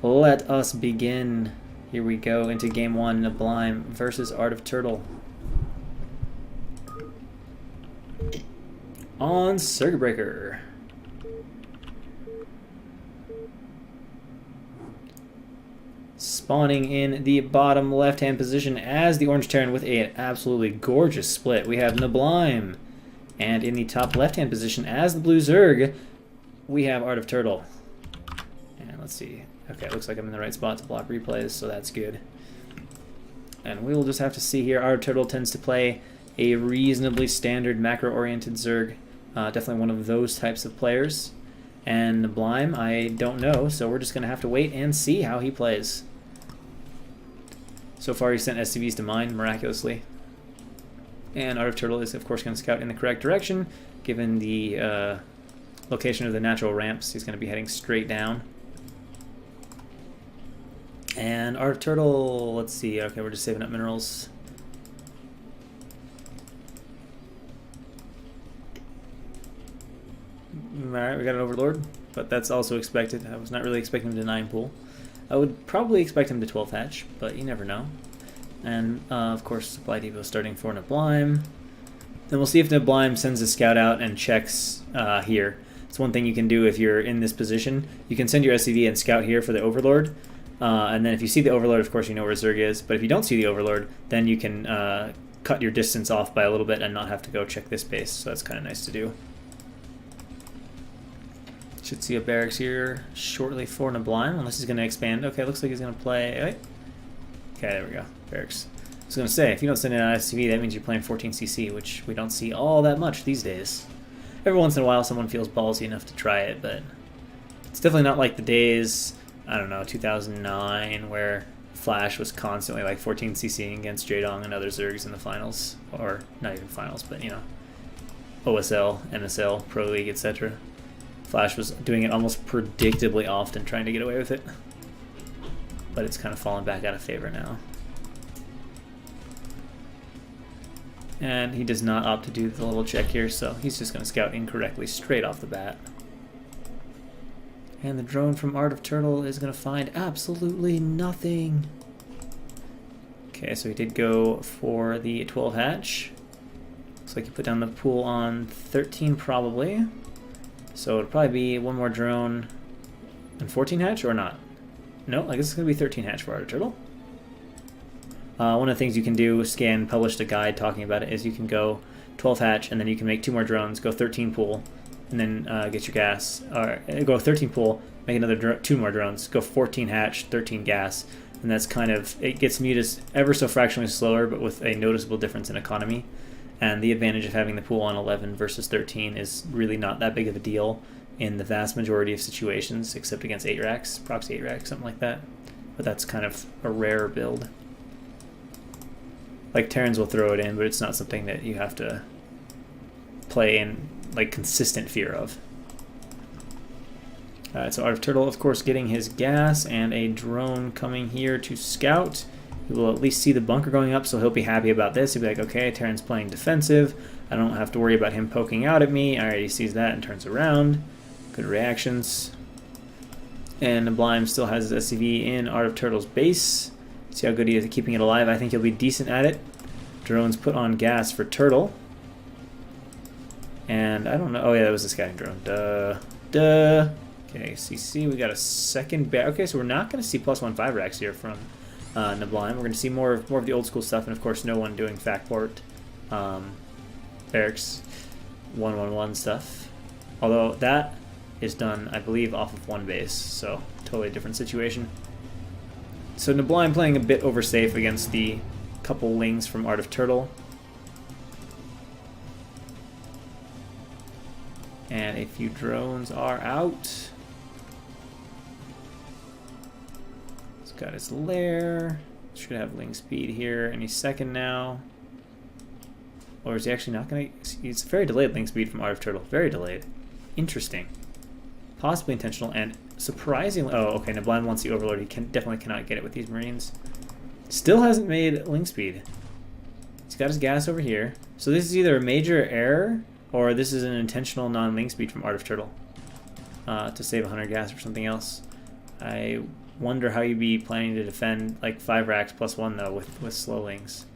Let us begin. Here we go into game one, Neblime versus ArtofTurtle. On Circuit Breaker. Spawning in the bottom left-hand position as the Orange Terran with an absolutely gorgeous split. We have Neblime. And in the top left-hand position as the Blue Zerg, we have ArtofTurtle. And let's see. Okay, it looks like I'm in the right spot to block replays, so that's good. And we will just have to see here. ArtofTurtle tends to play a reasonably standard macro-oriented Zerg. Definitely one of those types of players. And Neblime, I don't know, so we're just going to have to wait and see how he plays. So far, he sent SCVs to mine, miraculously. And ArtofTurtle is, of course, going to scout in the correct direction, given the location of the natural ramps. He's going to be heading straight down. And ArtofTurtle, let's see. Okay, we're just saving up minerals. Alright, we got an Overlord, but that's also expected. I was not really expecting him to 9 pool. I would probably expect him to 12 hatch, but you never know. And, of course, Supply Depot starting for Neblime. Then we'll see if Neblime sends a scout out and checks here. It's one thing you can do if you're in this position. You can send your SCV and scout here for the Overlord. And then if you see the Overlord, of course, you know where Zerg is. But if you don't see the Overlord, then you can cut your distance off by a little bit and not have to go check this base. So that's kind of nice to do. Should see a barracks here shortly for Neblime, unless he's going to expand. Okay, looks like he's going to play... Wait. Okay, there we go. Barracks. I was going to say, if you don't send in an SCV, that means you're playing 14cc, which we don't see all that much these days. Every once in a while, someone feels ballsy enough to try it, but it's definitely not like the days, I don't know, 2009, where Flash was constantly like 14cc against Jadong and other Zergs in the finals. Or, not even finals, but, you know, OSL, MSL, Pro League, etc. Flash was doing it almost predictably often, trying to get away with it. But it's kind of fallen back out of favor now. And he does not opt to do the little check here, so he's just going to scout incorrectly straight off the bat. And the drone from ArtofTurtle is going to find absolutely nothing. Okay, so he did go for the 12 hatch. Looks like he put down the pool on 13 probably. So it'll probably be one more drone and 14 hatch or not? No, I guess it's going to be 13 hatch for ArtofTurtle. One of the things you can do, Scan published a guide talking about it, is you can go 12 hatch and then you can make 2 more drones, go 13 pool, and then get your gas. Or go 13 pool, make another 2 more drones, go 14 hatch, 13 gas, and that's kind of, it gets muted ever so fractionally slower, but with a noticeable difference in economy. And the advantage of having the pool on 11 versus 13 is really not that big of a deal in the vast majority of situations, except against 8 racks, proxy 8 racks, something like that. But that's kind of a rare build. Like, Terrans will throw it in, but it's not something that you have to play in, like, consistent fear of. So ArtofTurtle, of course, getting his gas and a drone coming here to scout. He will at least see the bunker going up, so he'll be happy about this. He'll be like, okay, Terran's playing defensive. I don't have to worry about him poking out at me. Alright, he sees that and turns around. Good reactions. And Neblime still has his SCV in ArtofTurtle's base. See how good he is at keeping it alive. I think he'll be decent at it. Drones put on gas for Turtle. And I don't know. Oh, yeah, that was a scouting drone. Duh. Okay, CC, we got a second bear. Okay, so we're not going to see +1 racks here from Neblime. We're going to see more of the old school stuff, and of course no one doing Factport, barracks 111 stuff. Although that is done, I believe, off of one base, so totally different situation. So Neblime playing a bit oversafe against the couple wings from ArtofTurtle. And a few drones are out. Got his lair. Should have ling speed here any second now. Or is he actually not going to... It's very delayed ling speed from ArtofTurtle. Very delayed. Interesting. Possibly intentional and surprisingly... Oh, okay, Neblime wants the Overlord. He definitely cannot get it with these Marines. Still hasn't made ling speed. He's got his gas over here. So this is either a major error or this is an intentional non-ling speed from ArtofTurtle to save 100 gas or something else. I wonder how you'd be planning to defend like 5 racks plus 1 though with slowlings.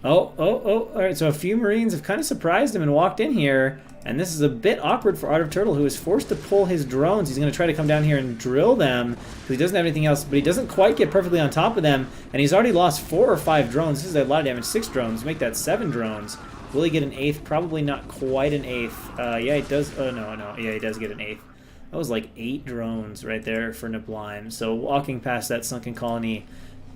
Oh, all right, so a few Marines have kind of surprised him and walked in here, and this is a bit awkward for ArtofTurtle, who is forced to pull his drones. He's going to try to come down here and drill them, because he doesn't have anything else, but he doesn't quite get perfectly on top of them, and he's already lost 4 or 5 drones. This is a lot of damage. 6 drones, make that 7 drones. Will he get an 8th? Probably not quite an 8th. Yeah, he does. Oh, no. Yeah, he does get an 8th. That was like 8 drones right there for Neblime. So walking past that sunken colony,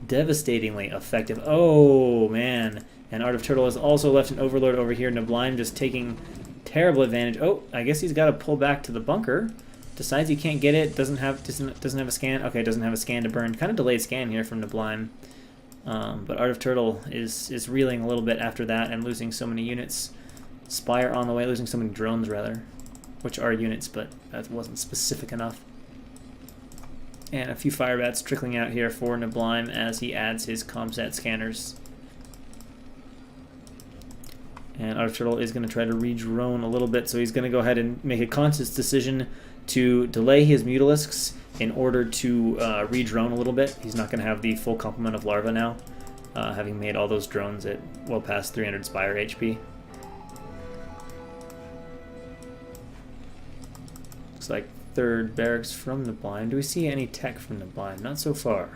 devastatingly effective. Oh, man. And ArtofTurtle has also left an Overlord over here. Neblime just taking terrible advantage. Oh, I guess he's got to pull back to the bunker. Decides he can't get it. Doesn't have a scan. Okay, doesn't have a scan to burn. Kind of delayed scan here from Neblime. But ArtofTurtle is reeling a little bit after that and losing so many units. Spire on the way, losing so many drones rather, which are units, but that wasn't specific enough. And a few fire bats trickling out here for Neblime as he adds his ComSat scanners. And ArtofTurtle is going to try to re-drone a little bit, so he's going to go ahead and make a conscious decision to delay his Mutalisks in order to re-drone a little bit. He's not going to have the full complement of larva now, having made all those drones at well past 300 Spire HP. Looks like 3rd barracks from Neblime. Do we see any tech from Neblime? Not so far.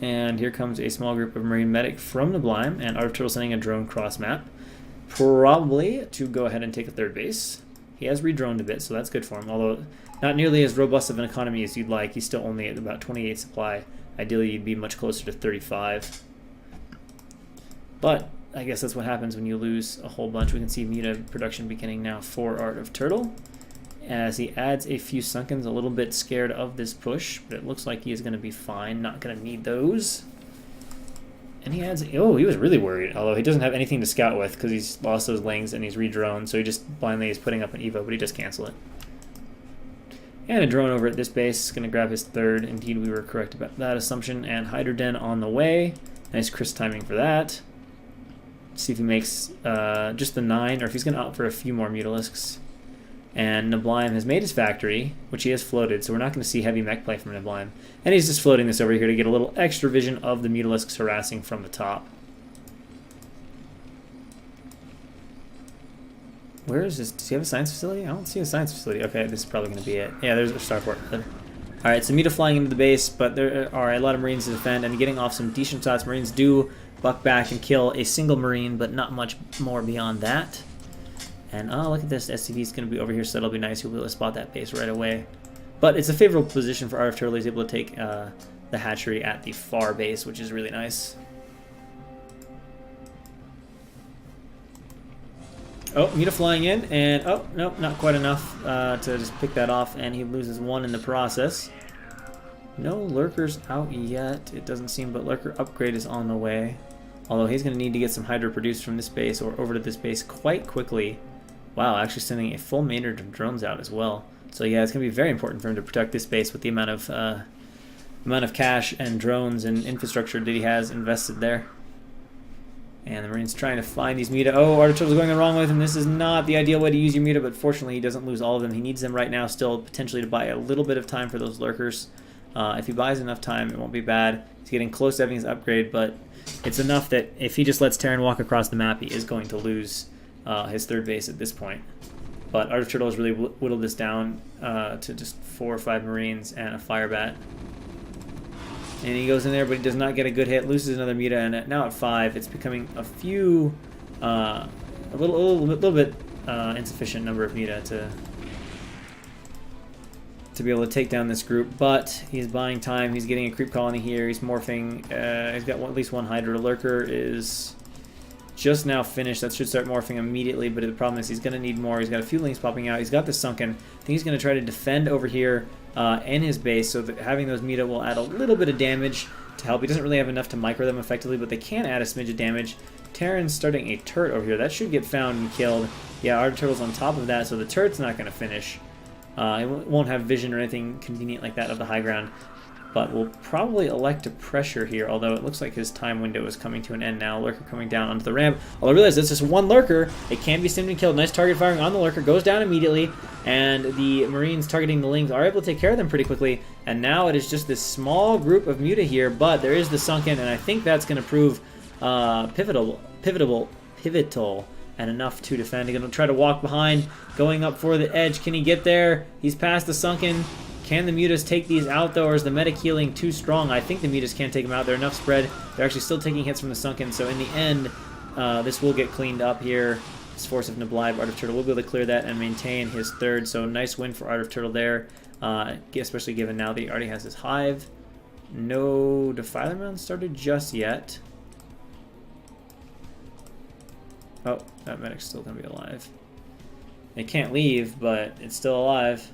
And here comes a small group of Marine Medic from Neblime, and ArtofTurtle sending a drone cross map, probably to go ahead and take a 3rd base. He has redroned a bit, so that's good for him, although not nearly as robust of an economy as you'd like. He's still only at about 28 supply. Ideally, you'd be much closer to 35. But I guess that's what happens when you lose a whole bunch. We can see Muta production beginning now for ArtofTurtle, as he adds a few Sunkens, a little bit scared of this push, but it looks like he is going to be fine, not going to need those. And he adds, oh, he was really worried, although he doesn't have anything to scout with because he's lost those lings and he's redroned, so he just blindly is putting up an Evo, but he just cancel it. And a drone over at this base is going to grab his 3rd. Indeed, we were correct about that assumption. And Hydra Den on the way. Nice crisp timing for that. See if he makes just the 9, or if he's going to opt for a few more Mutalisks. And Neblime has made his factory, which he has floated, so we're not going to see heavy mech play from Neblime. And he's just floating this over here to get a little extra vision of the Mutalisks harassing from the top. Where is this? Does he have a science facility? I don't see a science facility. Okay, this is probably going to be it. Yeah, there's a starport. Alright, so Muta flying into the base, but there are a lot of Marines to defend, and getting off some decent shots. Marines do buck back and kill a single Marine, but not much more beyond that. And oh, look at this. SCV is going to be over here, so that'll be nice. He'll be able to spot that base right away. But it's a favorable position for ArtofTurtle. He's able to take the hatchery at the far base, which is really nice. Oh, Muta flying in, and oh, nope, not quite enough to just pick that off, and he loses 1 in the process. No lurkers out yet, it doesn't seem, but lurker upgrade is on the way. Although he's going to need to get some Hydra produced from this base or over to this base quite quickly. Wow, actually sending a full maynard of drones out as well. So yeah, it's going to be very important for him to protect this base with the amount of cash and drones and infrastructure that he has invested there. And the Marine's trying to find these Muta. Oh, ArtofTurtle's going the wrong way with him. This is not the ideal way to use your Muta, but fortunately he doesn't lose all of them. He needs them right now still, potentially to buy a little bit of time for those lurkers. If he buys enough time, it won't be bad. He's getting close to having his upgrade, but it's enough that if he just lets Terran walk across the map, he is going to lose his 3rd base at this point. But ArtofTurtle has really whittled this down to just 4 or 5 Marines and a fire bat. And he goes in there, but he does not get a good hit. Loses another Muta, and now at 5, it's becoming a few, a little bit insufficient number of Muta to be able to take down this group. But he's buying time. He's getting a creep colony here. He's morphing. He's got at least 1 Hydra. Lurker is just now finished. That should start morphing immediately, but the problem is he's going to need more. He's got a few links popping out. He's got the sunken. I think he's going to try to defend over here in his base, so that having those Muta will add a little bit of damage to help. He doesn't really have enough to micro them effectively, but they can add a smidge of damage. Terran's starting a turret over here. That should get found and killed. Yeah, ArtofTurtle's on top of that, so the turret's not going to finish. It won't have vision or anything convenient like that of the high ground. But we'll probably elect to pressure here, although it looks like his time window is coming to an end now. Lurker coming down onto the ramp. Although I realize it's just one Lurker. It can be stimmed and killed. Nice target firing on the Lurker. Goes down immediately. And the Marines targeting the Lings are able to take care of them pretty quickly. And now it is just this small group of Muta here. But there is the Sunken, and I think that's going to prove pivotal, and enough to defend. He's going to try to walk behind, going up for the edge. Can he get there? He's past the Sunken. Can the Mutas take these out, though, or is the medic healing too strong? I think the Mutas can take them out. They're enough spread. They're actually still taking hits from the Sunken, so in the end, this will get cleaned up here. This force of Neblime, ArtofTurtle will be able to clear that and maintain his third, so nice win for ArtofTurtle there, especially given now that he already has his hive. No Defiler round started just yet. Oh, that medic's still going to be alive. It can't leave, but it's still alive.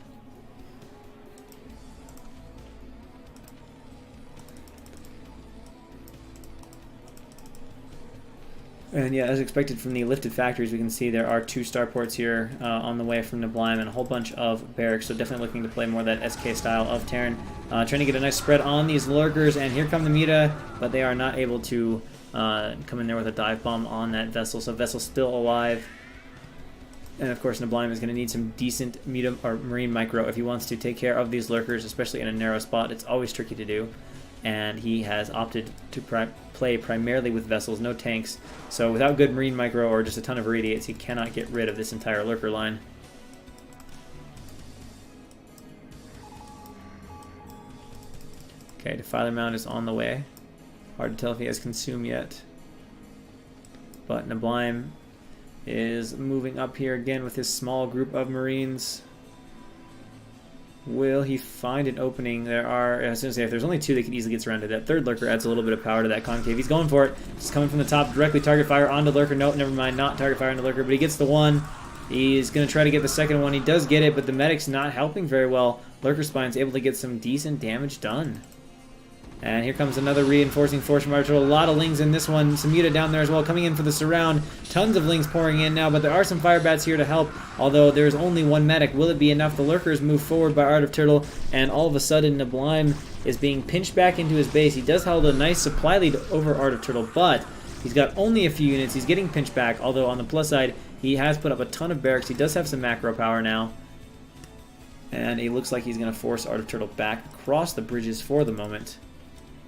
And yeah, as expected from the lifted factories, we can see there are 2 starports here on the way from Neblime and a whole bunch of barracks. So definitely looking to play more of that SK style of Terran. Trying to get a nice spread on these Lurkers, and here come the Muta, but they are not able to come in there with a dive bomb on that vessel. So vessel's still alive. And of course, Neblime is going to need some decent Muta or Marine micro if he wants to take care of these Lurkers, especially in a narrow spot. It's always tricky to do. And he has opted to play primarily with vessels, no tanks. So without good Marine micro or just a ton of irradiates, he cannot get rid of this entire Lurker line. Okay, Defiler Mound is on the way. Hard to tell if he has consumed yet. But Neblime is moving up here again with his small group of Marines. Will he find an opening? There are, I was going to say, if there's only 2, they could easily get surrounded. That third Lurker adds a little bit of power to that concave. He's going for it. Just coming from the top, directly target fire onto Lurker. No, never mind, not target fire onto Lurker, but he gets the one. He's going to try to get the second one. He does get it, but the medic's not helping very well. Lurker Spine's able to get some decent damage done. And here comes another reinforcing force from ArtofTurtle. A lot of Lings in this one. Some Muta down there as well, coming in for the surround. Tons of Lings pouring in now, but there are some fire bats here to help, although there's only 1 medic. Will it be enough? The Lurkers move forward by ArtofTurtle, and all of a sudden Neblime is being pinched back into his base. He does hold a nice supply lead over ArtofTurtle, but he's got only a few units. He's getting pinched back, although on the plus side, he has put up a ton of barracks. He does have some macro power now. And it looks like he's going to force ArtofTurtle back across the bridges for the moment.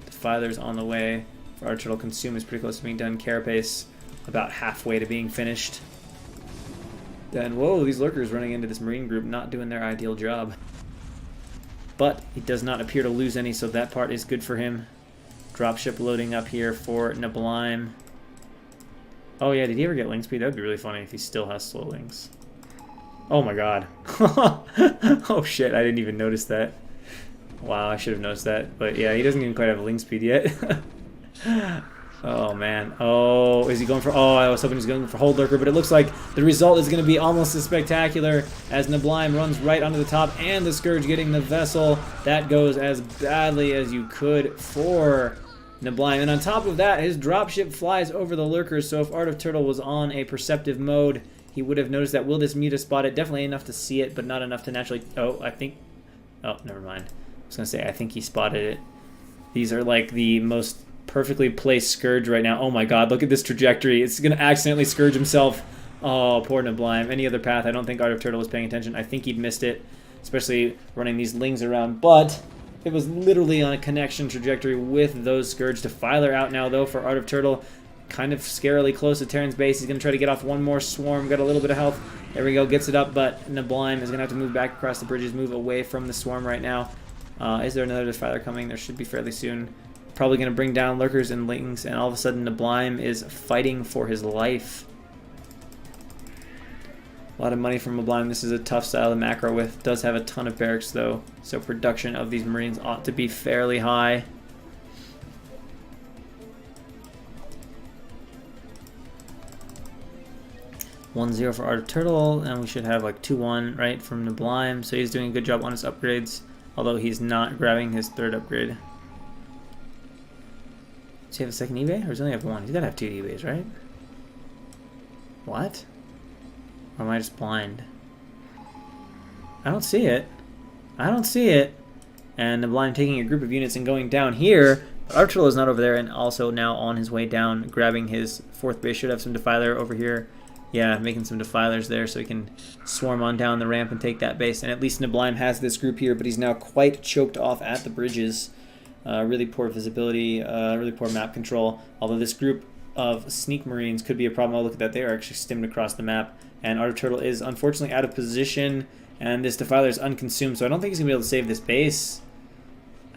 Defiler's on the way. For ArtofTurtle, Consume is pretty close to being done. Carapace about halfway to being finished. Then, whoa, these Lurkers running into this Marine group, not doing their ideal job. But he does not appear to lose any, so that part is good for him. Dropship loading up here for Neblime. Oh yeah, did he ever get link speed? That would be really funny if he still has slow links. Oh my god. Oh shit, I didn't even notice that. Wow, I should have noticed that. But yeah, he doesn't even quite have link speed yet. Oh man. Oh, is he going for... Oh, I was hoping he was going for Hold Lurker, but it looks like the result is going to be almost as spectacular as Neblime runs right onto the top, and the Scourge getting the vessel. That goes as badly as you could for Neblime. And on top of that, his dropship flies over the Lurkers, so if ArtofTurtle was on a perceptive mode, he would have noticed that. Will this Muta spot it? Definitely enough to see it, but not enough to naturally... Oh, I think... Oh, never mind. I was going to say, I think he spotted it. These are like the most perfectly placed Scourge right now. Oh my god, look at this trajectory. It's going to accidentally Scourge himself. Oh, poor Neblime. Any other path, I don't think ArtofTurtle was paying attention. I think he'd missed it, especially running these Lings around. But it was literally on a connection trajectory with those Scourge. Defiler out now, though, for ArtofTurtle. Kind of scarily close to Terran's base. He's going to try to get off one more swarm. Got a little bit of health. There we go, gets it up, but Neblime is going to have to move back across the bridges, move away from the swarm right now. Is there another Defiler coming? There should be fairly soon. Probably going to bring down Lurkers and Lings, and all of a sudden Neblime is fighting for his life. A lot of money from Neblime. This is a tough style to macro with. Does have a ton of barracks though, so production of these Marines ought to be fairly high. (1-0) for ArtofTurtle, and we should have like 2-1 right from Neblime, so he's doing a good job on his upgrades, although he's not grabbing his third upgrade. Does he have a second eBay, or does he only have one? He's got to have 2 eBays, right? What? Or am I just blind? I don't see it. I don't see it. And Neblime taking a group of units and going down here. But ArtofTurtle is not over there, and also now on his way down, grabbing his 4th base. Should have some Defiler over here. Yeah, making some Defilers there so he can swarm on down the ramp and take that base. And at least Neblime has this group here, but he's now quite choked off at the bridges. Really poor visibility, really poor map control. Although this group of Sneak Marines could be a problem. Oh, look at that. They are actually stemmed across the map. And ArtofTurtle is unfortunately out of position. And this Defiler is unconsumed, so I don't think he's going to be able to save this base.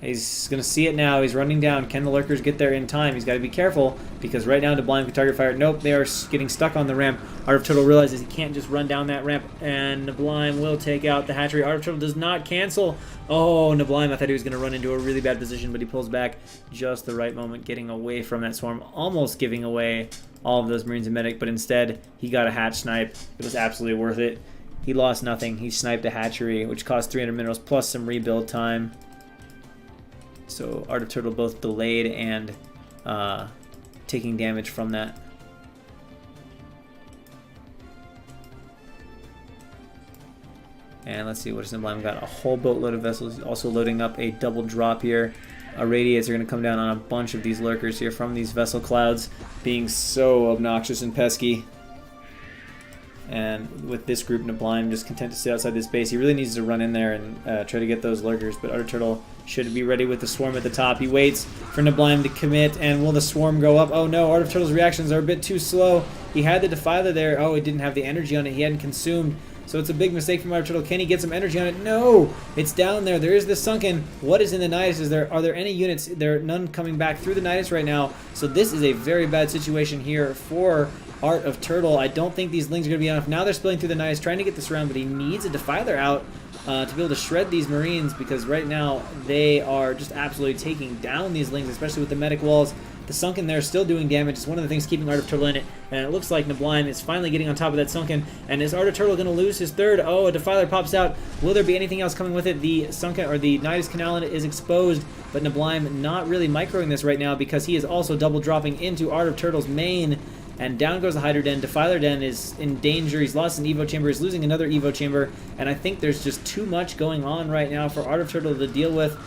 He's going to see it now. He's running down. Can the Lurkers get there in time? He's got to be careful, because right now Neblime can target fire. Nope, they are getting stuck on the ramp. ArtofTurtle realizes he can't just run down that ramp, and Neblime will take out the hatchery. ArtofTurtle does not cancel. Oh, Neblime, I thought he was going to run into a really bad position, but he pulls back just the right moment, getting away from that swarm, almost giving away all of those Marines and Medic, but instead he got a hatch snipe. It was absolutely worth it. He lost nothing. He sniped a hatchery, which cost 300 minerals plus some rebuild time. So ArtofTurtle both delayed and taking damage from that. And let's see, what does Neblime got? A whole boatload of vessels. He's also loading up a double drop here. Radiates are going to come down on a bunch of these Lurkers here from these vessel clouds being so obnoxious and pesky. And with this group, Neblime just content to stay outside this base. He really needs to run in there and try to get those Lurkers, but ArtofTurtle should be ready with the swarm at the top. He waits for Neblime to commit, and will the swarm go up? Oh no, ArtofTurtle's reactions are a bit too slow. He had the Defiler there. Oh, he didn't have the energy on it. He hadn't consumed. So it's a big mistake from ArtofTurtle. Can he get some energy on it? No! It's down there. There is the Sunken. What is in the Nidus? Are there any units? There are none coming back through the Nidus right now. So this is a very bad situation here for ArtofTurtle. I don't think these Lings are going to be enough. Now they're spilling through the Nidus, trying to get this around, but he needs a Defiler out to be able to shred these Marines, because right now they are just absolutely taking down these Lings, especially with the medic walls. The Sunken there is still doing damage. It's one of the things keeping ArtofTurtle in it, and it looks like Neblime is finally getting on top of that Sunken. And is ArtofTurtle going to lose his third? Oh, a Defiler pops out. Will there be anything else coming with it? The Sunken, or the Nidus Canal is exposed, but Neblime not really microing this right now, because he is also double dropping into ArtofTurtle's main. And down goes the Hydra Den. Defiler Den is in danger. He's lost an Evo Chamber. He's losing another Evo Chamber. And I think there's just too much going on right now for ArtofTurtle to deal with.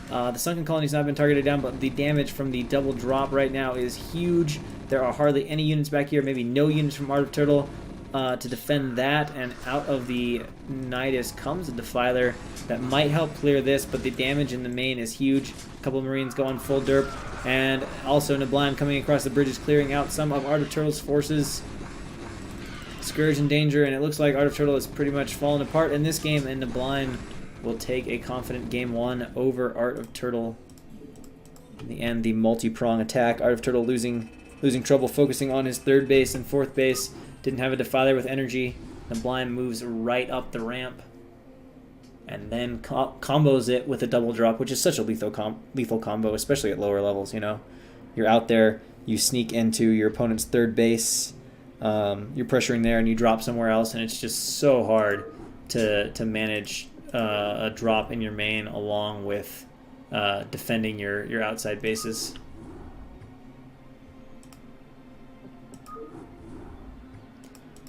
The Sunken Colony's not been targeted down, but the damage from the double drop right now is huge. There are hardly any units back here. Maybe no units from ArtofTurtle to defend that. And out of the Nidus comes a Defiler that might help clear this, but the damage in the main is huge. A couple of Marines going full derp. And also Neblime coming across the bridges, clearing out some of ArtofTurtle's forces. Scourge in danger, and it looks like ArtofTurtle is pretty much fallen apart in this game, and Neblime will take a confident game 1 over ArtofTurtle. In the end, the multi-prong attack. ArtofTurtle losing trouble focusing on his 3rd base and 4th base. Didn't have a Defiler with energy. Neblime moves right up the ramp, and then combos it with a double drop, which is such a lethal combo, especially at lower levels. You know, you're out there, you sneak into your opponent's 3rd base, you're pressuring there, and you drop somewhere else, and it's just so hard to manage a drop in your main along with defending your outside bases.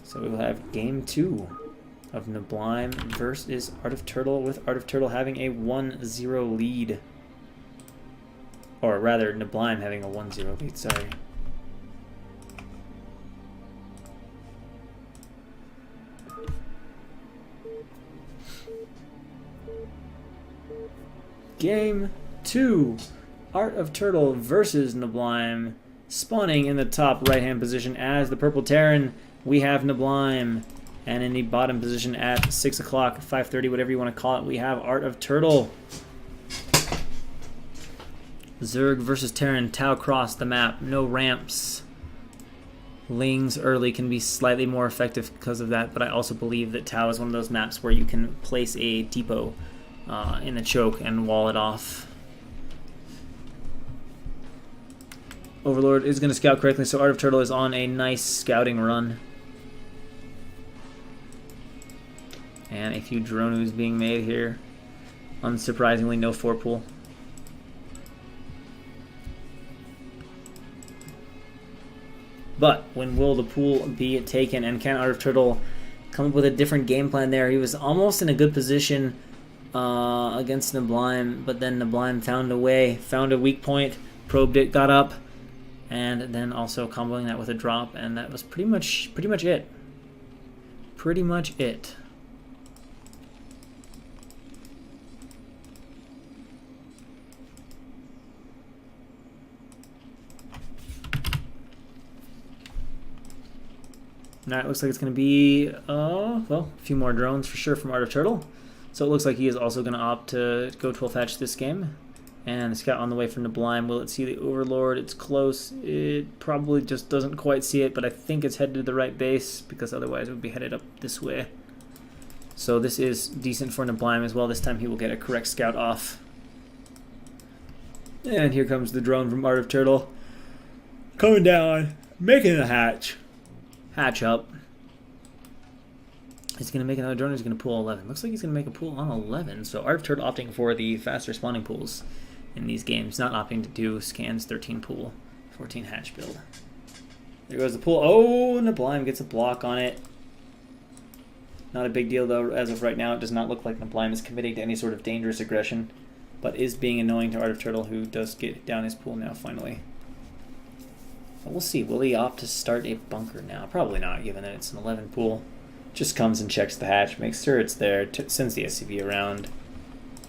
So we will have game 2 of Neblime versus ArtofTurtle, with ArtofTurtle having a 1-0 lead. Or rather, Neblime having a 1-0 lead, sorry. Game 2, ArtofTurtle versus Neblime, spawning in the top right-hand position as the Purple Terran. We have Neblime, and in the bottom position at 6 o'clock, 5:30, whatever you want to call it, we have ArtofTurtle. Zerg versus Terran, Tau cross the map, no ramps. Lings early can be slightly more effective because of that, but I also believe that Tau is one of those maps where you can place a depot in the choke and wall it off. Overlord is going to scout correctly, so ArtofTurtle is on a nice scouting run. And a few Dronu's being made here. Unsurprisingly, no 4-pool. But when will the pool be taken, and can ArtofTurtle come up with a different game plan there? He was almost in a good position against Neblime, but then Neblime found a way, found a weak point, probed it, got up, and then also comboing that with a drop, and that was pretty much it. Pretty much it. Now it looks like it's going to be, well, a few more drones for sure from ArtofTurtle. So it looks like he is also going to opt to go 12 hatch this game. And the scout on the way from Neblime. Will it see the Overlord? It's close. It probably just doesn't quite see it, but I think it's headed to the right base because otherwise it would be headed up this way. So this is decent for Neblime as well. This time he will get a correct scout off. And here comes the drone from ArtofTurtle. Coming down, making a hatch. Hatch up. He's going to make another drone, he's going to pool 11. Looks like he's going to make a pool on 11. So ArtofTurtle opting for the faster spawning pools in these games, not opting to do scans 13 pool, 14 hatch build. There goes the pool. Oh, Neblime gets a block on it. Not a big deal though, as of right now. It does not look like Neblime is committing to any sort of dangerous aggression, but is being annoying to ArtofTurtle, who does get down his pool now finally. But we'll see. Will he opt to start a bunker now? Probably not, given that it's an 11 pool. Just comes and checks the hatch, makes sure it's there, sends the SCV around.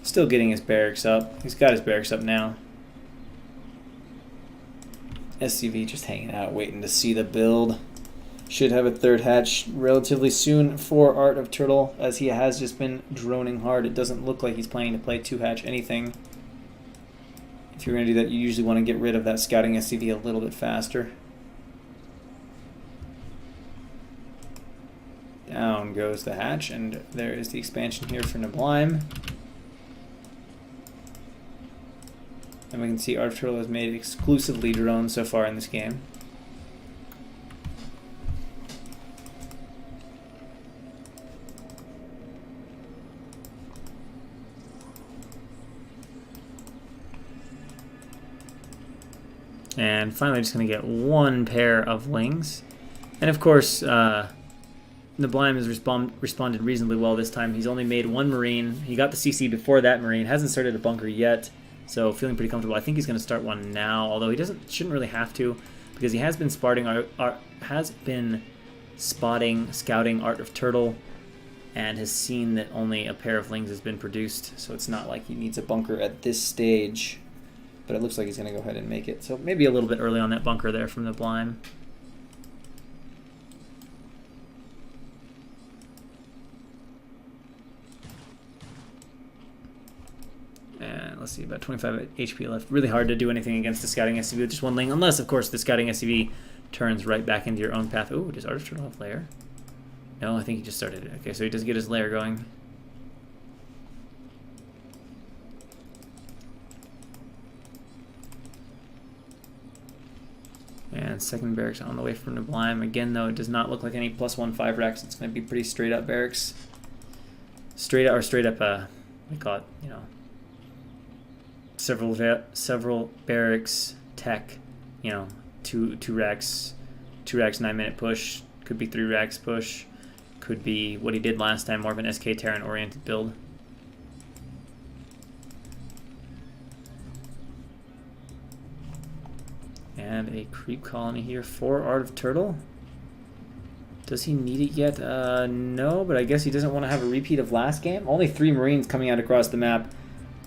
Still getting his barracks up. He's got his barracks up now. SCV just hanging out, waiting to see the build. Should have a third hatch relatively soon for ArtofTurtle, as he has just been droning hard. It doesn't look like he's planning to play 2-hatch anything. If you're going to do that, you usually want to get rid of that scouting SCV a little bit faster. Down goes the hatch, and there is the expansion here for Neblime. And we can see ArtofTurtle has made exclusively drones so far in this game. And finally just going to get one pair of lings. And of course, Neblime has responded reasonably well this time. He's only made one Marine. He got the CC before that Marine. Hasn't started a bunker yet, so feeling pretty comfortable. I think he's going to start one now, although he shouldn't really have to, because he has been scouting ArtofTurtle, and has seen that only a pair of lings has been produced. So it's not like he needs a bunker at this stage, but it looks like he's going to go ahead and make it. So maybe a little bit early on that bunker there from Neblime. And let's see, about 25 HP left. Really hard to do anything against the scouting SCV with just one ling, unless, of course, the scouting SCV turns right back into your own path. Ooh, does ArtofTurtle have lair? No, I think he just started it. Okay, so he does get his lair going. And second barracks on the way from Neblime. Again, though, it does not look like any +1/5 racks. It's going to be pretty straight up barracks. Straight up, we call it, you know, several barracks tech, you know, two racks 9-minute push, could be 3 racks push, could be what he did last time, more of an SK Terran oriented build. And a creep colony here for ArtofTurtle. Does he need it yet? No, but I guess he doesn't want to have a repeat of last game. Only 3 Marines coming out across the map.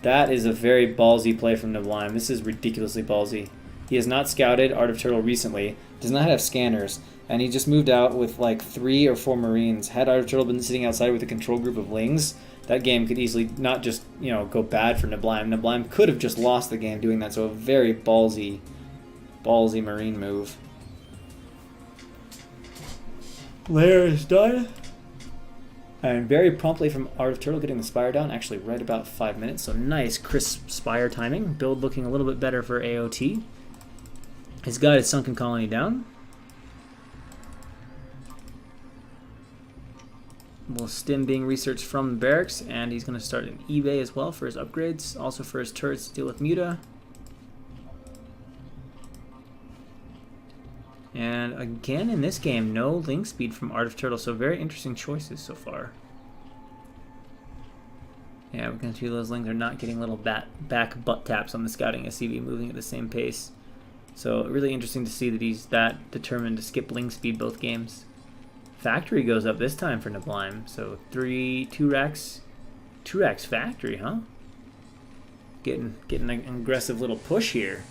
That is a very ballsy play from Neblime. This is ridiculously ballsy. He has not scouted ArtofTurtle recently, does not have scanners, and he just moved out with like 3 or 4 Marines. Had ArtofTurtle been sitting outside with a control group of lings, that game could easily not just, you know, go bad for Neblime. Neblime could have just lost the game doing that, so a very ballsy Marine move. Lair is done. And very promptly from ArtofTurtle getting the Spire down, actually right about 5 minutes, so nice crisp Spire timing. Build looking a little bit better for AOT. He's got his Sunken Colony down. Well, Stim being researched from the barracks, and he's going to start an eBay as well for his upgrades, also for his turrets to deal with Muta. And again in this game, no link speed from ArtofTurtle, so very interesting choices so far. Yeah, we're going to see those lings are not getting little back butt taps on the scouting SCV, moving at the same pace. So really interesting to see that he's that determined to skip ling speed both games. Factory goes up this time for Neblime. So 2 racks factory, huh? Getting an aggressive little push here.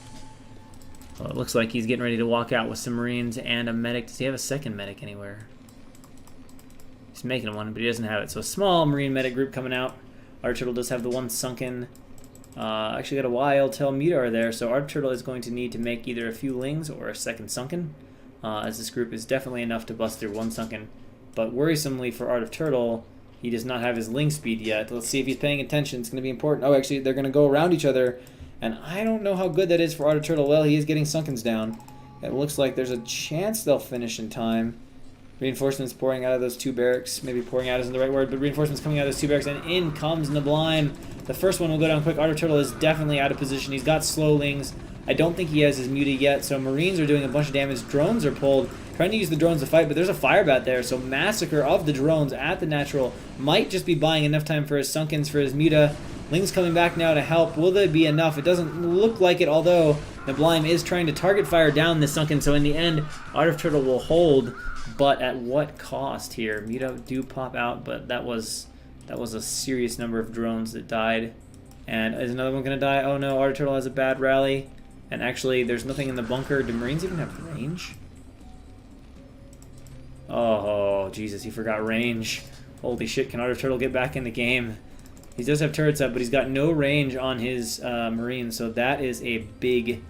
Well, it looks like he's getting ready to walk out with some Marines and a medic. Does he have a second medic anywhere? He's making one, but he doesn't have it. So a small Marine medic group coming out. ArtofTurtle does have the one sunken. Actually got a wild tail meteor there, so ArtofTurtle is going to need to make either a few lings or a second sunken, as this group is definitely enough to bust through one sunken. But worrisomely for ArtofTurtle, he does not have his ling speed yet. Let's see if he's paying attention. It's going to be important. Oh, actually, they're going to go around each other, and I don't know how good that is for ArtofTurtle. Well, he is getting sunkens down. It looks like there's a chance they'll finish in time. Reinforcements pouring out of those 2 barracks. Maybe pouring out isn't the right word, but reinforcements coming out of those 2 barracks, and in comes Neblime. The first one will go down quick. ArtofTurtle is definitely out of position. He's got slow lings. I don't think he has his muta yet, so Marines are doing a bunch of damage. Drones are pulled, trying to use the drones to fight, but there's a firebat there, so massacre of the drones at the natural might just be buying enough time for his sunkens, for his muta. Ling's coming back now to help. Will there be enough? It doesn't look like it, although Neblime is trying to target fire down this sunken, so in the end, ArtofTurtle will hold. But at what cost here? Muta do pop out, but that was a serious number of drones that died. And is another one going to die? Oh no, ArtofTurtle has a bad rally. And actually, there's nothing in the bunker. Do Marines even have range? Oh, Jesus, he forgot range. Holy shit, can ArtofTurtle get back in the game? He does have turrets up, but he's got no range on his Marines, so that is a big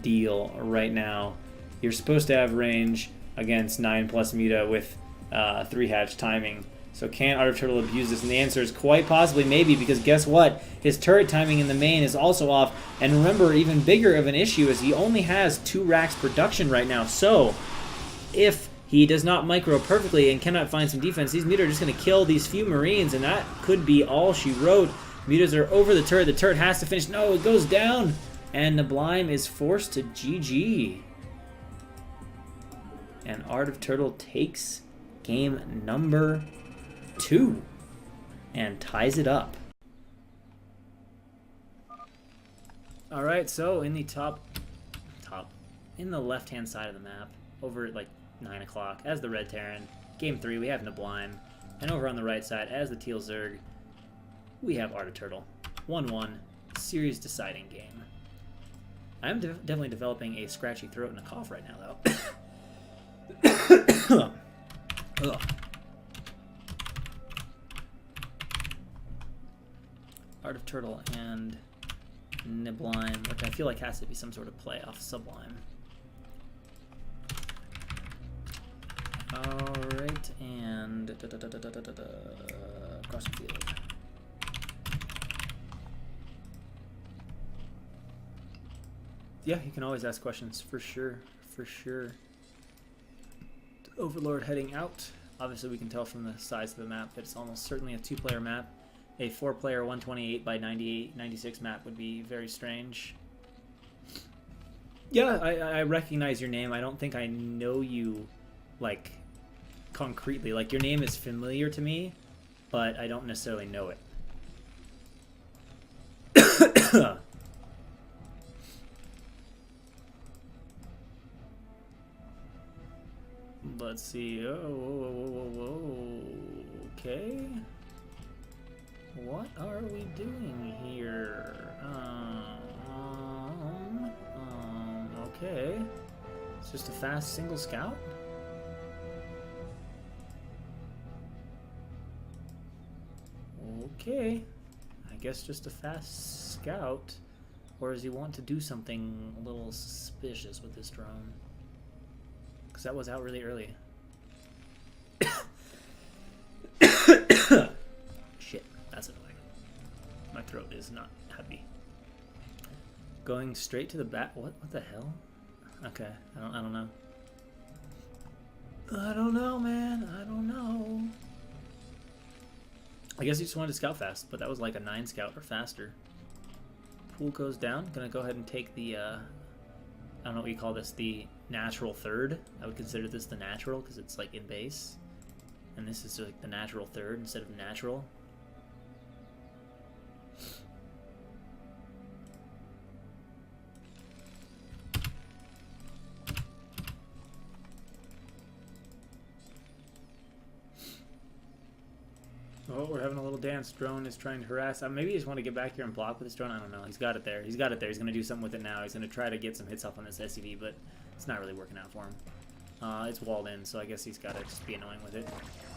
deal right now. You're supposed to have range against 9+ muta with 3-hatch timing. So can ArtofTurtle abuse this? And the answer is quite possibly maybe, because guess what? His turret timing in the main is also off. And remember, even bigger of an issue is he only has 2 racks production right now. So if he does not micro perfectly and cannot find some defense, these muta are just going to kill these few Marines, and that could be all she wrote. Mutas are over the turret. The turret has to finish. No, it goes down. And Neblime is forced to GG. And ArtofTurtle takes game number 2 and ties it up. All right, so in the in the left-hand side of the map, over at like 9 o'clock, as the Red Terran, game 3, we have Neblime. And over on the right side, as the Teal Zerg, we have ArtofTurtle. 1-1, series deciding game. I'm definitely developing a scratchy throat and a cough right now, though. Ugh. ArtofTurtle and Neblime, which I feel like has to be some sort of play off Sublime. Alright, and across the field. Yeah, you can always ask questions, for sure, for sure. Overlord heading out. Obviously we can tell from the size of the map that it's almost certainly a 2-player map. A 4-player 128 by 96 map would be very strange. Yeah, I recognize your name. I don't think I know you, like, concretely. Like, your name is familiar to me, but I don't necessarily know it. Let's see. Oh, okay. What are we doing here? Okay. It's just a fast single scout? Okay. I guess just a fast scout. Or does he want to do something a little suspicious with this drone? Because that was out really early. Shit, that's annoying. My throat is not happy. Going straight to the back. What the hell? Okay, I don't know. I don't know, man. I don't know. I guess he just wanted to scout fast, but that was like a 9 scout or faster. Pool goes down. Gonna go ahead and take the, I don't know what you call this, the natural third. I would consider this the natural because it's like in base. And this is like the natural third instead of natural. Oh, we're having a little dance. Drone is trying to harass. Maybe he just want to get back here and block with his drone. I don't know. He's got it there. He's got it there. He's going to do something with it now. He's going to try to get some hits off on this SCV, but it's not really working out for him. It's walled in, so I guess he's got to just be annoying with it.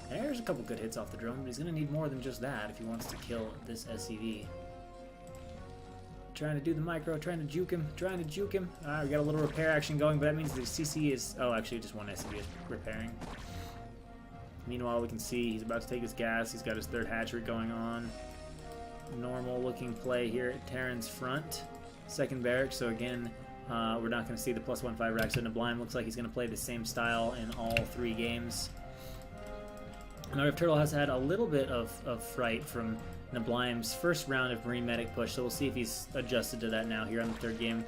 There's a couple good hits off the drone, but he's going to need more than just that if he wants to kill this SCV. Trying to do the micro, trying to juke him, we got a little repair action going, but that means the CC is... Oh, actually, just one SCV is repairing. Meanwhile, we can see he's about to take his gas. He's got his third hatchery going on. Normal looking play here at Terran's front. Second barrack, so again, we're not going to see the +1/5 rack. So Neblime looks like he's going to play the same style in all 3 games. And ArtofTurtle has had a little bit of fright from Neblime's first round of Marine Medic push, so we'll see if he's adjusted to that now here on the 3rd game.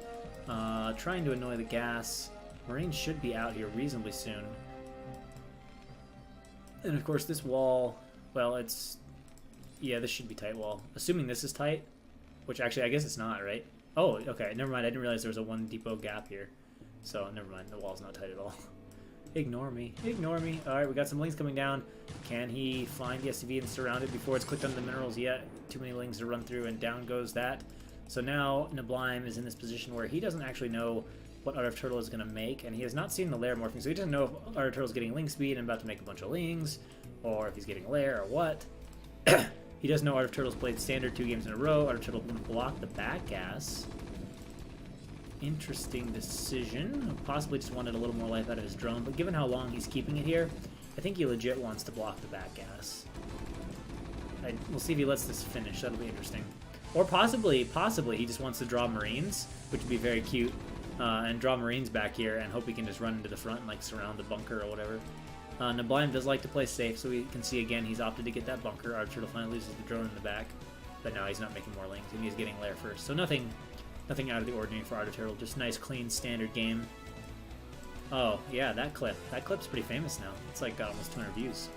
Trying to annoy the gas. Marines should be out here reasonably soon. And of course this wall, well, it's... Yeah, this should be tight wall. Assuming this is tight, which actually I guess it's not, right? Oh, okay, never mind. I didn't realize there was a 1 depot gap here. So, never mind. The wall's not tight at all. Ignore me. Ignore me. Alright, we got some lings coming down. Can he find the SCV and surround it before it's clicked on the minerals yet? Too many lings to run through, and down goes that. So now Neblime is in this position where he doesn't actually know what ArtofTurtle is going to make, and he has not seen the lair morphing, so he doesn't know if ArtofTurtle is getting ling speed and about to make a bunch of lings, or if he's getting lair or what. He does know ArtofTurtle's played standard 2 games in a row. ArtofTurtle can block the back gas. Interesting decision. Possibly just wanted a little more life out of his drone, but given how long he's keeping it here, I think he legit wants to block the back gas. We'll see if he lets this finish. That'll be interesting. Or possibly he just wants to draw Marines, which would be very cute, and draw Marines back here and hope he can just run into the front and like surround the bunker or whatever. Neblime does like to play safe, so we can see again he's opted to get that bunker. ArtofTurtle finally loses the drone in the back, but now he's not making more lings, and he's getting lair first. So nothing out of the ordinary for ArtofTurtle, just nice, clean, standard game. Oh, yeah, that clip. That clip's pretty famous now. It's like got almost 200 views.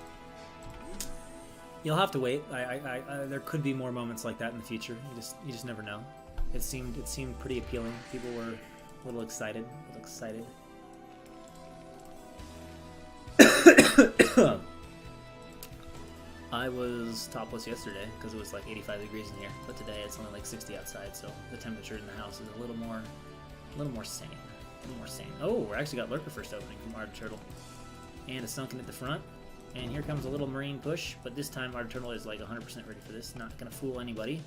You'll have to wait. There could be more moments like that in the future. You just never know. It seemed pretty appealing. People were a little excited. I was topless yesterday because it was like 85 degrees in here, but today it's only like 60 outside, so the temperature in the house is a little more sane. Oh, we actually got Lurker first opening from ArtofTurtle. And a Sunken at the front. And here comes a little Marine push, but this time ArtofTurtle is like 100% ready for this. Not going to fool anybody.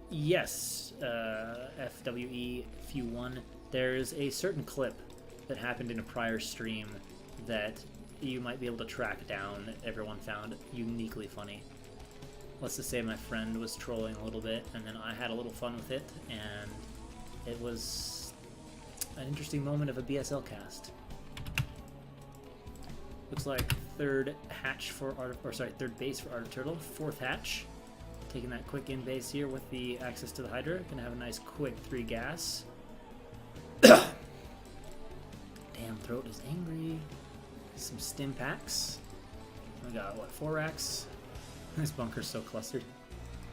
Yes, FWE Few 1. There's a certain clip that happened in a prior stream that you might be able to track down that everyone found uniquely funny. Let's just say my friend was trolling a little bit, and then I had a little fun with it, and it was an interesting moment of a BSL cast. Looks like third base for ArtofTurtle. 4th hatch. Taking that quick in base here with the access to the Hydra. Gonna have a nice quick 3 gas. Damn, Throat is angry. Some stim packs. We got, what, 4 racks? This bunker's so clustered.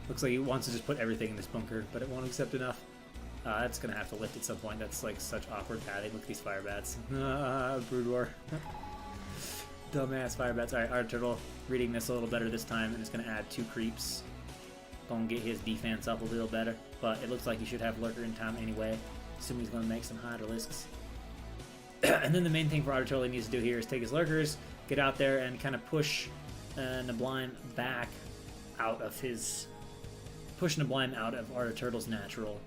Looks like he wants to just put everything in this bunker, but it won't accept enough. That's gonna have to lift at some point. That's like such awkward padding. Look at these fire bats. Brood War. Dumbass fire bats. Alright, ArtofTurtle reading this a little better this time, and it's gonna add 2 creeps. Gonna get his defense up a little better, but it looks like he should have Lurker in time anyway. Assume he's gonna make some Hydralisks. And then the main thing for ArtofTurtle he needs to do here is take his Lurkers, get out there, and kind of push Neblime back out of his... Push Neblime out of ArtofTurtle's natural,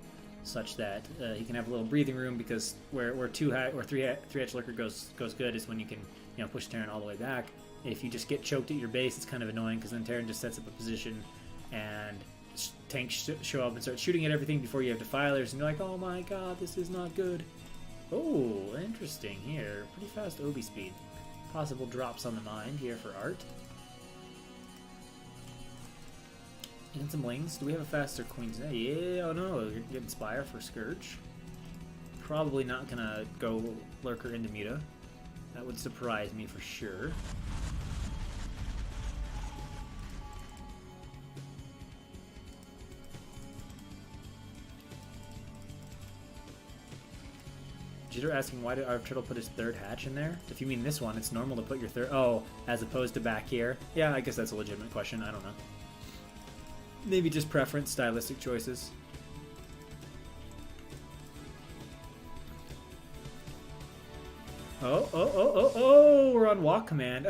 such that he can have a little breathing room, because where 3-hatch Lurker goes good is when you can push Terran all the way back. If you just get choked at your base, it's kind of annoying, because then Terran just sets up a position and tanks show up and start shooting at everything before you have defilers, and you're like, oh my god, this is not good. Oh, interesting here. Pretty fast Obi speed. Possible drops on the mind here for Art. And some lings. Do we have a faster Queen's? Yeah, oh no, you're getting Spire for Scourge. Probably not gonna go Lurker into Muta. That would surprise me for sure. Jitter asking why did ArtofTurtle put his third hatch in there? If you mean this one, it's normal to put your third... Oh, as opposed to back here? Yeah, I guess that's a legitimate question. I don't know. Maybe just preference, stylistic choices. Oh, we're on walk command.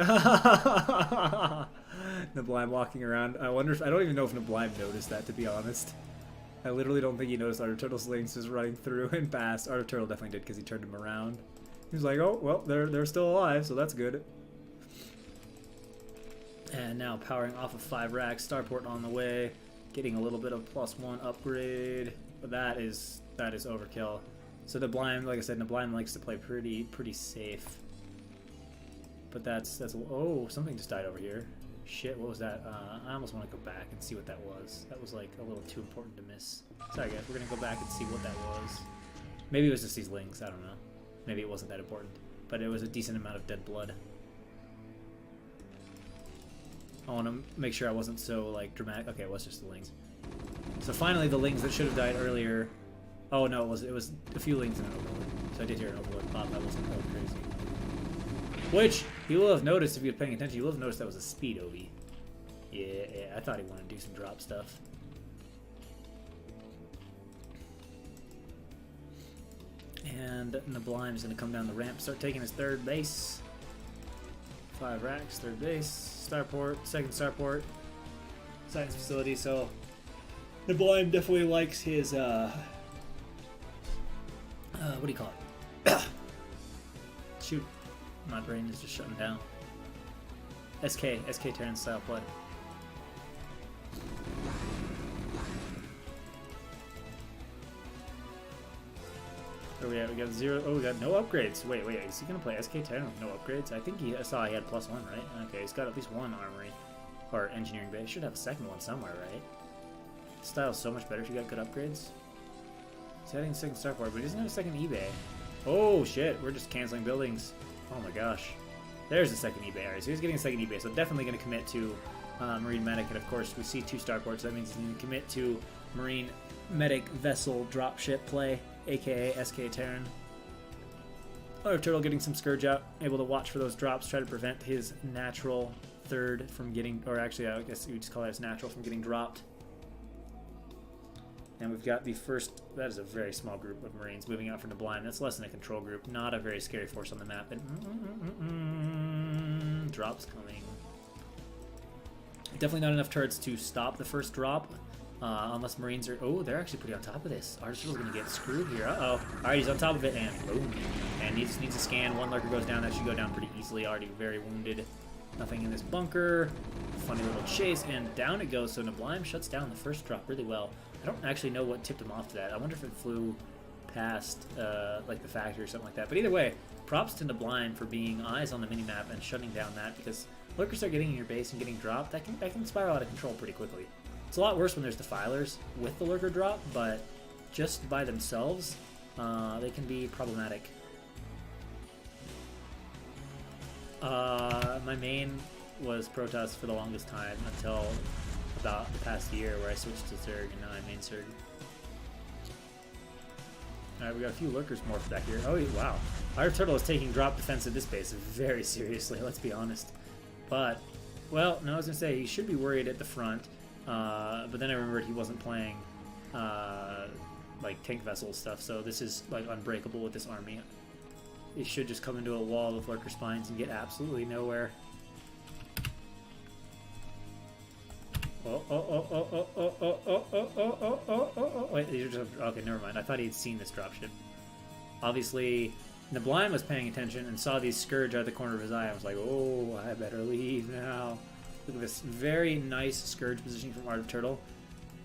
Neblime walking around. I wonder if... I don't even know if Neblime noticed that, to be honest. I literally don't think he noticed ArtofTurtle's links just running through and past. ArtofTurtle definitely did because he turned him around. He was like, oh, well, they're still alive, so that's good. And now powering off of 5 racks. Starport on the way. Getting a little bit of +1 upgrade. But that is overkill. So Neblime, like I said, Neblime likes to play pretty safe. But that's oh, something just died over here. Shit, what was that? I almost want to go back and see what that was. That was like a little too important to miss. Sorry guys, we're gonna go back and see what that was. Maybe it was just these links, I don't know. Maybe it wasn't that important. But it was a decent amount of dead blood. I want to make sure I wasn't so like dramatic. Okay, it was just the lings. So finally the lings that should have died earlier. Oh no, it was a few lings in an overlord. So I did hear an overlord pop. That wasn't that crazy. Which you will have noticed if you're paying attention. You will have noticed that was a speed OV. Yeah, I thought he wanted to do some drop stuff. And Neblime is going to come down the ramp, start taking his third base. 5 racks, third base, starport, second starport, science facility. So Neblime definitely likes his what do you call it? Shoot, my brain is just shutting down. SK Terran style play. Where we at? We got 0. Oh, we got no upgrades. Wait, is he gonna play SK Terran with no upgrades? I think I saw he had +1, right? Okay, he's got at least 1 armory or engineering base. Should have a second one somewhere, right? Style's so much better if you got good upgrades. He's heading second starport, but he doesn't have a second eBay. Oh shit, we're just canceling buildings. Oh my gosh. There's the second eBay. Alright, so he's getting a second eBay, so definitely going to commit to Marine Medic, and of course we see 2 starports, so that means he's going to commit to Marine Medic Vessel Dropship play, aka SK Terran. ArtofTurtle getting some Scourge out, able to watch for those drops, try to prevent his natural third from getting, or actually I guess you would just call that his natural, from getting dropped. And we've got the first, that is a very small group of Marines moving out from Neblime. That's less than a control group, not a very scary force on the map. And drops coming. Definitely not enough turrets to stop the first drop, unless Marines are, oh, they're actually pretty on top of this. ArtofTurtle's gonna get screwed here, uh-oh. Alright, he's on top of it, and boom. And needs a scan, 1 lurker goes down, that should go down pretty easily, already very wounded. Nothing in this bunker. Funny little chase, and down it goes. So Neblime shuts down the first drop really well. I don't actually know what tipped him off to that. I wonder if it flew past like the factory or something like that. But either way, props to Neblime for being eyes on the minimap and shutting down that, because lurkers start getting in your base and getting dropped. That can spiral out of control pretty quickly. It's a lot worse when there's defilers with the lurker drop, but just by themselves, they can be problematic. My main was Protoss for the longest time until about the past year where I switched to Zerg, and now I main Zerg. Alright, we got a few lurkers morphed back here. Oh, wow. ArtofTurtle is taking drop defense at this base very seriously, let's be honest. But, well, no, I was going to say, he should be worried at the front, but then I remembered he wasn't playing, like, tank vessel stuff, so this is, like, unbreakable with this army. It should just come into a wall of lurker spines and get absolutely nowhere. Wait, these are just, okay, never mind. I thought he'd seen this dropship. Obviously, Neblime was paying attention and saw these Scourge out of the corner of his eye. I was like, oh, I better leave now. Look at this very nice Scourge positioning from ArtofTurtle.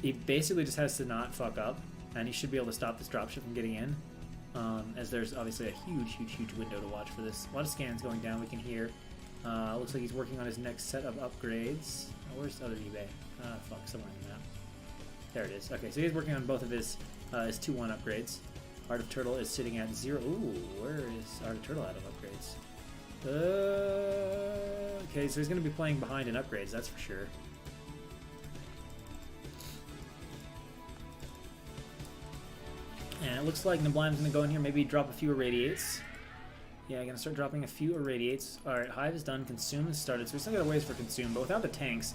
He basically just has to not fuck up, and he should be able to stop this dropship from getting in. As there's obviously a huge window to watch for this. A lot of scans going down, we can hear. Looks like he's working on his next set of upgrades. Oh, where's the other eBay? Fuck, somewhere in the map. There it is. Okay, so he's working on both of his 2-1 upgrades. ArtofTurtle is sitting at 0. Ooh, where is ArtofTurtle out of upgrades? Okay, so he's going to be playing behind in upgrades, that's for sure. And it looks like Neblime's going to go in here, maybe drop a few irradiates. Yeah, going to start dropping a few irradiates. Alright, Hive is done. Consume is started. So we still got a ways for Consume, but without the tanks,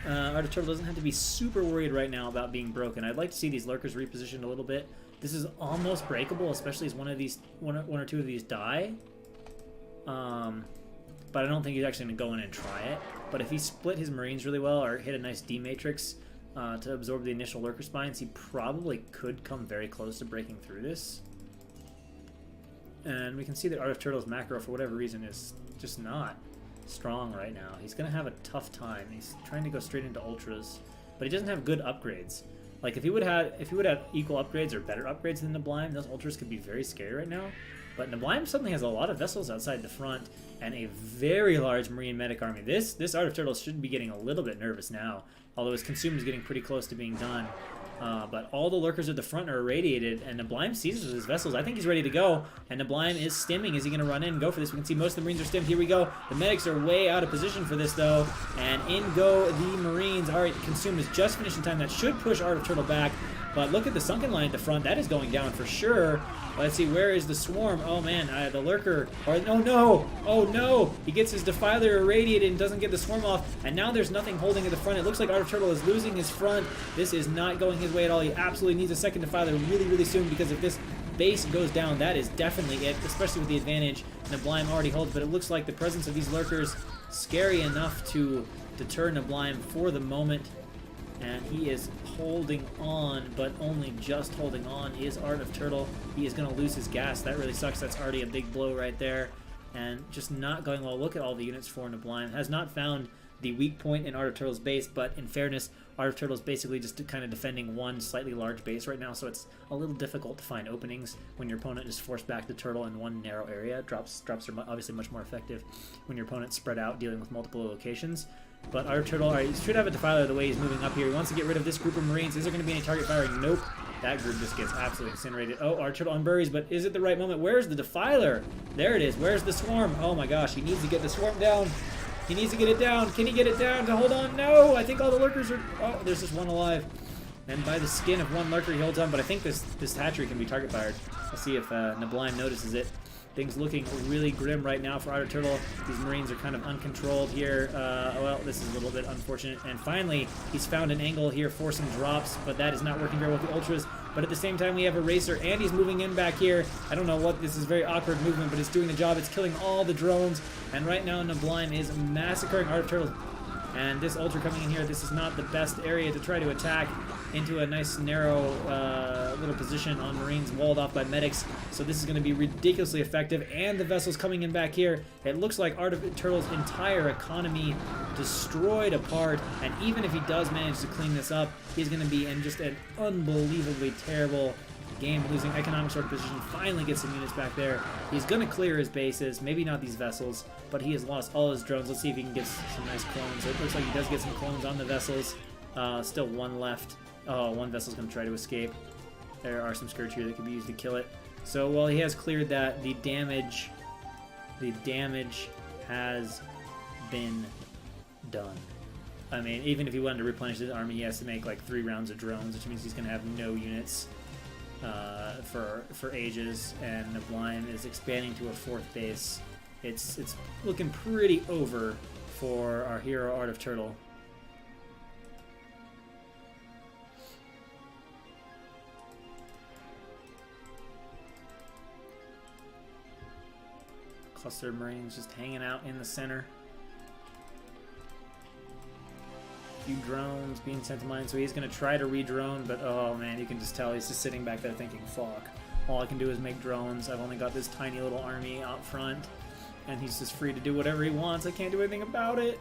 ArtofTurtle doesn't have to be super worried right now about being broken. I'd like to see these lurkers repositioned a little bit. This is almost breakable, especially as one or two of these die. But I don't think he's actually going to go in and try it. But if he split his Marines really well or hit a nice D-Matrix to absorb the initial lurker spines, he probably could come very close to breaking through this. And we can see that ArtofTurtle's macro, for whatever reason, is just not strong right now. He's going to have a tough time. He's trying to go straight into Ultras, but he doesn't have good upgrades. Like, if he would have equal upgrades or better upgrades than Neblime, those Ultras could be very scary right now. But Neblime suddenly has a lot of vessels outside the front and a very large Marine medic army. This ArtofTurtle should be getting a little bit nervous now, although his Consume is getting pretty close to being done. But all the lurkers at the front are irradiated, and Neblime seizes his vessels. I think he's ready to go, and Neblime is stimming. Is he going to run in and go for this? We can see most of the Marines are stimmed. Here we go. The medics are way out of position for this, though, and in go the Marines. All right, Consume is just finishing time. That should push ArtofTurtle back, but look at the sunken line at the front. That is going down for sure. Let's see, where is the swarm? Oh man, the lurker. Oh no! Oh no! He gets his defiler irradiated and doesn't get the swarm off. And now there's nothing holding at the front. It looks like ArtofTurtle is losing his front. This is not going his way at all. He absolutely needs a second defiler really, really soon, because if this base goes down, that is definitely it, especially with the advantage Neblime already holds. But it looks like the presence of these lurkers scary enough to deter Neblime for the moment. And he is holding on, but only just holding on is ArtofTurtle. He is going to lose his gas. That really sucks. That's already a big blow right there. And just not going well. Look at all the units for Neblime. Has not found the weak point in ArtofTurtle's base, but in fairness, ArtofTurtle's basically just kind of defending one slightly large base right now, so it's a little difficult to find openings when your opponent is forced back the turtle in one narrow area. Drops are obviously much more effective when your opponent's spread out, dealing with multiple locations. But ArtofTurtle, alright, he should have a defiler the way he's moving up here. He wants to get rid of this group of Marines. Is there going to be any target firing? Nope. That group just gets absolutely incinerated. Oh, ArtofTurtle unburies, but is it the right moment? Where's the defiler? There it is. Where's the swarm? Oh my gosh, he needs to get the swarm down. He needs to get it down. Can he get it down to hold on? No, I think all the lurkers are... Oh, there's just one alive. And by the skin of one lurker, he holds on, but I think this hatchery can be target fired. Let's see if Neblime notices it. Things looking really grim right now for ArtofTurtle. These Marines are kind of uncontrolled here. Well, this is a little bit unfortunate. And finally, he's found an angle here for some drops, but that is not working very well with the Ultras. But at the same time, we have a Racer, and he's moving in back here. I don't know what, this is very awkward movement, but it's doing the job. It's killing all the drones. And right now, Neblime is massacring ArtofTurtle. And this Ultra coming in here, this is not the best area to try to attack into a nice narrow little position on Marines walled off by medics. So this is going to be ridiculously effective. And the vessels coming in back here, it looks like ArtofTurtle's entire economy destroyed apart. And even if he does manage to clean this up, he's going to be in just an unbelievably terrible game, losing economic sort of position. Finally gets some units back there. He's going to clear his bases, maybe not these vessels, but he has lost all his drones. Let's see if he can get some nice clones. It looks like he does get some clones on the vessels. Still one left. Oh, one vessel's going to try to escape. There are some Scourge here that could be used to kill it. So while he has cleared that, the damage has been done. I mean, even if he wanted to replenish his army, he has to make like 3 rounds of drones, which means he's going to have no units for ages. And Neblime is expanding to a 4th base. It's looking pretty over for our hero ArtofTurtle. Cluster of Marines just hanging out in the center. A few drones being sent to mine, so he's going to try to re-drone, but oh man, you can just tell he's just sitting back there thinking, fuck, all I can do is make drones. I've only got this tiny little army out front, and he's just free to do whatever he wants. I can't do anything about it.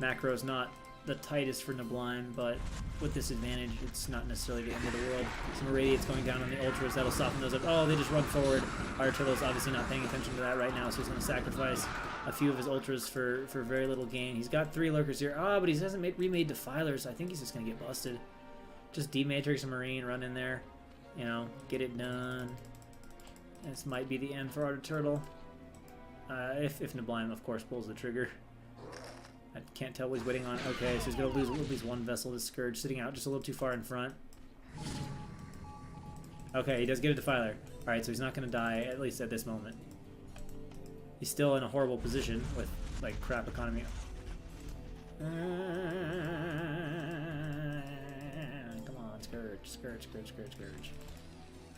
Macro's not the tightest for Neblime, but with this advantage, it's not necessarily the end of the world. Some irradiates going down on the Ultras, that'll soften those up. Oh, they just run forward. ArtofTurtle's obviously not paying attention to that right now, so he's going to sacrifice a few of his Ultras for very little gain. He's got 3 lurkers here. Ah, but he hasn't remade defilers. I think he's just going to get busted. Just D-Matrix a Marine, run in there, you know, get it done. This might be the end for ArtofTurtle. If Neblime, of course, pulls the trigger. I can't tell what he's waiting on. Okay, so he's going to lose at least one vessel to Scourge, sitting out just a little too far in front. Okay, he does get a Defiler. Alright, so he's not going to die, at least at this moment. He's still in a horrible position with, like, crap economy. Come on, Scourge.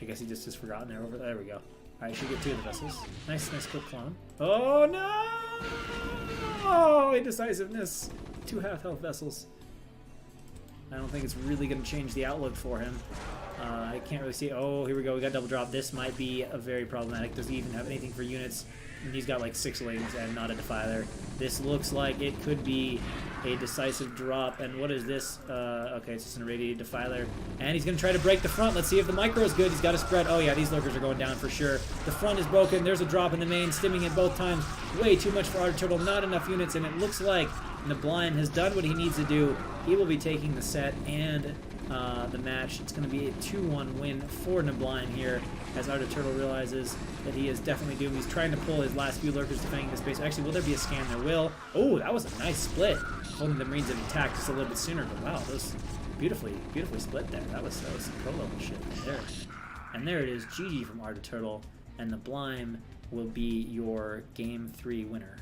I guess he just has forgotten there. There we go. Alright, should get 2 of the vessels. Nice quick clone. Oh, no! Oh, indecisiveness. 2 half-health vessels. I don't think it's really going to change the outlook for him. I can't really see. Oh, here we go. We got double drop. This might be a very problematic. Does he even have anything for units? And he's got like 6 lings and not a Defiler. This looks like it could be a decisive drop. And what is this? Okay, it's just an irradiated Defiler. And he's going to try to break the front. Let's see if the micro is good. He's got a spread. Oh, yeah, these lurkers are going down for sure. The front is broken. There's a drop in the main, stimming it both times. Way too much for ArtofTurtle. Not enough units. And it looks like Neblime has done what he needs to do. He will be taking the set and the match. It's going to be a 2-1 win for Neblime here, as ArtofTurtle realizes that he is definitely doomed. He's trying to pull his last few lurkers defending this base. Actually, will there be a scan? There will. Oh, that was a nice split. Holding the Marines in attack just a little bit sooner, but wow, those beautifully split there. That was some pro-level shit there. And there it is, GG from ArtofTurtle, and Neblime will be your Game 3 winner.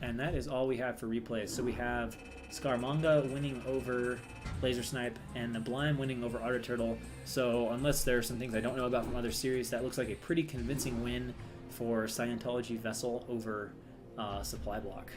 And that is all we have for replays. So we have Scaramanga winning over Laser Snipe and Neblime winning over ArtofTurtle. So unless there are some things I don't know about from other series, that looks like a pretty convincing win for Scientology Vessel over Supply Block.